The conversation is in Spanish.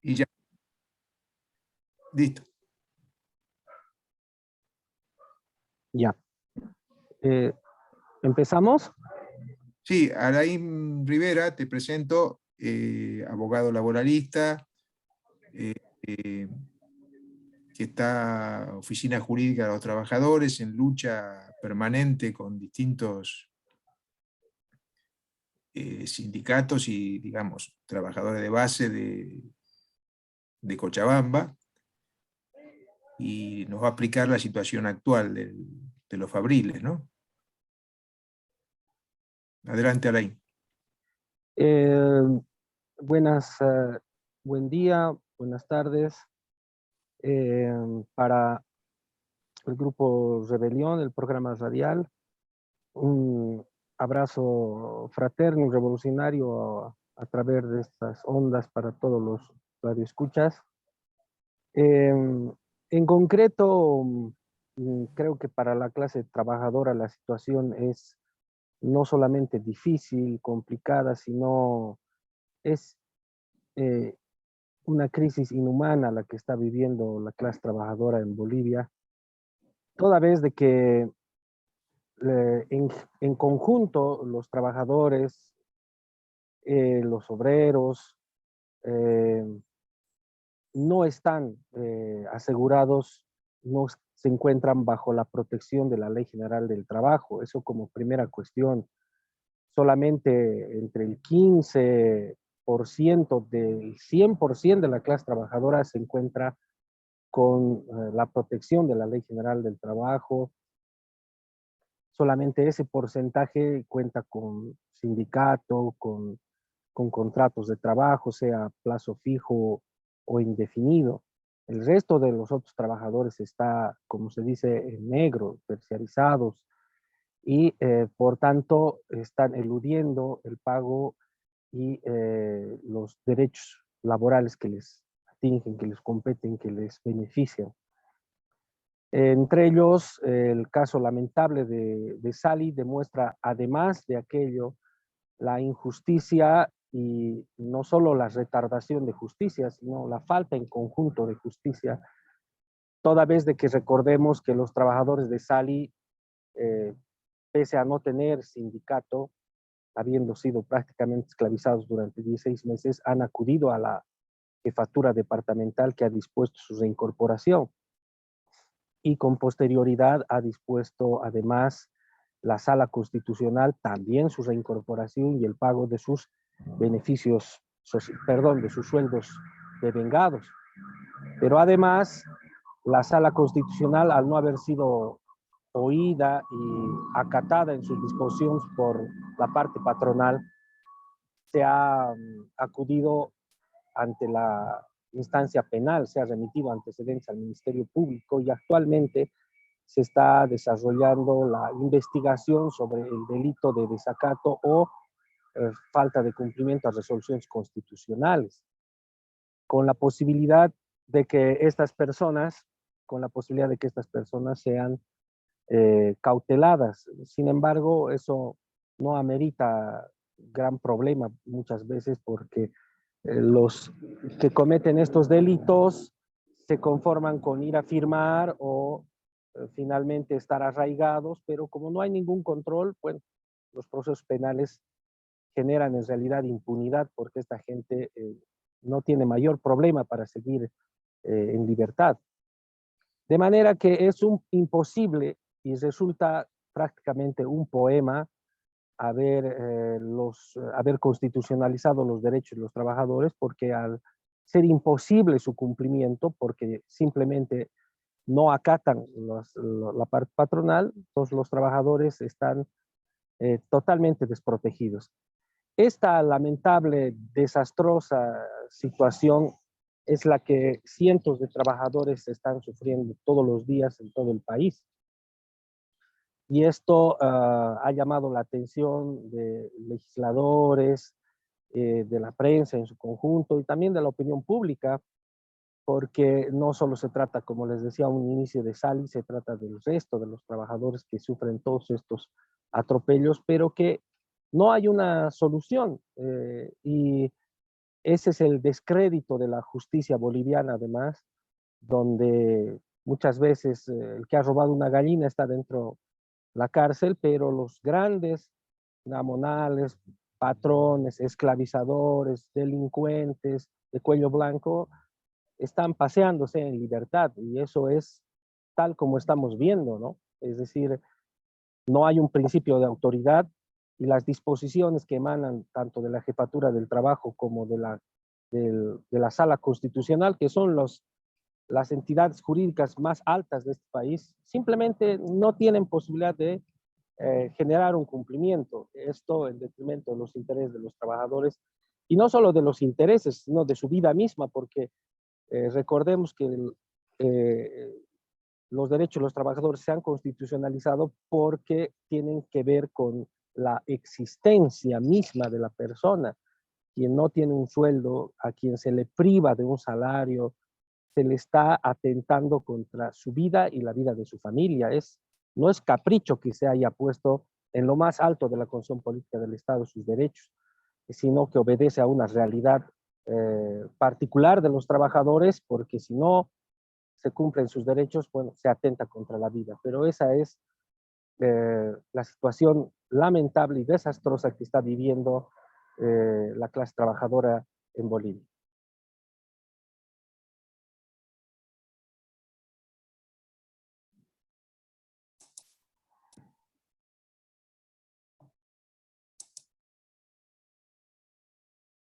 Y ya, listo. Ya. ¿Empezamos? Sí, Alain Rivera, te presento, abogado laboralista, eh, eh, que está Oficina Jurídica de los Trabajadores en lucha permanente con distintos sindicatos y, digamos, trabajadores de base de Cochabamba, y nos va a explicar la situación actual de los fabriles, ¿no? Adelante, Alain. Eh, buen día, buenas tardes. eh, para el Grupo Rebelión, el programa radial, un abrazo fraterno y revolucionario a través de estas ondas para todos los radioescuchas. Eh, en concreto, creo que para la clase trabajadora la situación es no solamente difícil, complicada, sino es eh, una crisis inhumana la que está viviendo la clase trabajadora en Bolivia, toda vez de que en conjunto los trabajadores, los obreros, eh, no están asegurados, no se encuentran bajo la protección de la Ley General del Trabajo. Eso como primera cuestión. Solamente entre el 15% del 100% de la clase trabajadora se encuentra con la protección de la Ley General del Trabajo. Solamente ese porcentaje cuenta con sindicato, con contratos de trabajo, sea plazo fijo o indefinido. El resto de los otros trabajadores está, como se dice, en negro, terciarizados, y por tanto están eludiendo el pago y los derechos laborales que les atingen, que les competen, que les benefician. Entre ellos, el caso lamentable de Sally demuestra, además de aquello, la injusticia y no solo la retardación de justicia, sino la falta en conjunto de justicia, toda vez de que recordemos que los trabajadores de Sally, eh, pese a no tener sindicato, habiendo sido prácticamente esclavizados durante 16 meses, han acudido a la jefatura departamental que ha dispuesto su reincorporación y con posterioridad ha dispuesto además la Sala Constitucional también su reincorporación y el pago de sus beneficios, de sus sueldos devengados. Pero además, la Sala Constitucional, al no haber sido oída y acatada en sus disposiciones por la parte patronal, se ha acudido ante la instancia penal, se ha remitido antecedentes al Ministerio Público y actualmente se está desarrollando la investigación sobre el delito de desacato o falta de cumplimiento a resoluciones constitucionales, con la posibilidad de que estas personas, sean cauteladas. Sin embargo, eso no amerita gran problema muchas veces porque los que cometen estos delitos se conforman con ir a firmar o finalmente estar arraigados, pero como no hay ningún control, bueno, los procesos penales generan en realidad impunidad porque esta gente no tiene mayor problema para seguir en libertad. De manera que es imposible y resulta prácticamente un poema haber constitucionalizado los derechos de los trabajadores, porque al ser imposible su cumplimiento, porque simplemente no acatan la parte patronal, todos los trabajadores están totalmente desprotegidos. Esta lamentable, desastrosa situación es la que cientos de trabajadores están sufriendo todos los días en todo el país. Y esto ha llamado la atención de legisladores, de la prensa en su conjunto y también de la opinión pública, porque no solo se trata, como les decía, un inicio de Sally, se trata del resto de los trabajadores que sufren todos estos atropellos, pero que no hay una solución. Y ese es el descrédito de la justicia boliviana, además, donde muchas veces el que ha robado una gallina está dentro de la cárcel, pero los grandes gamonales, patrones, esclavizadores, delincuentes de cuello blanco, están paseándose en libertad, y eso es tal como estamos viendo, ¿no? Es decir, no hay un principio de autoridad, y las disposiciones que emanan tanto de la Jefatura del Trabajo como de la Sala Constitucional, que son las entidades jurídicas más altas de este país, simplemente no tienen posibilidad de generar un cumplimiento. Esto en detrimento de los intereses de los trabajadores, y no solo de los intereses, sino de su vida misma, porque recordemos que los derechos de los trabajadores se han constitucionalizado porque tienen que ver con la existencia misma de la persona. Quien no tiene un sueldo, a quien se le priva de un salario, se le está atentando contra su vida y la vida de su familia. No es capricho que se haya puesto en lo más alto de la constitución política del Estado sus derechos, sino que obedece a una realidad particular de los trabajadores, porque si no se cumplen sus derechos, bueno, se atenta contra la vida. Pero esa es la situación lamentable y desastrosa que está viviendo la clase trabajadora en Bolivia.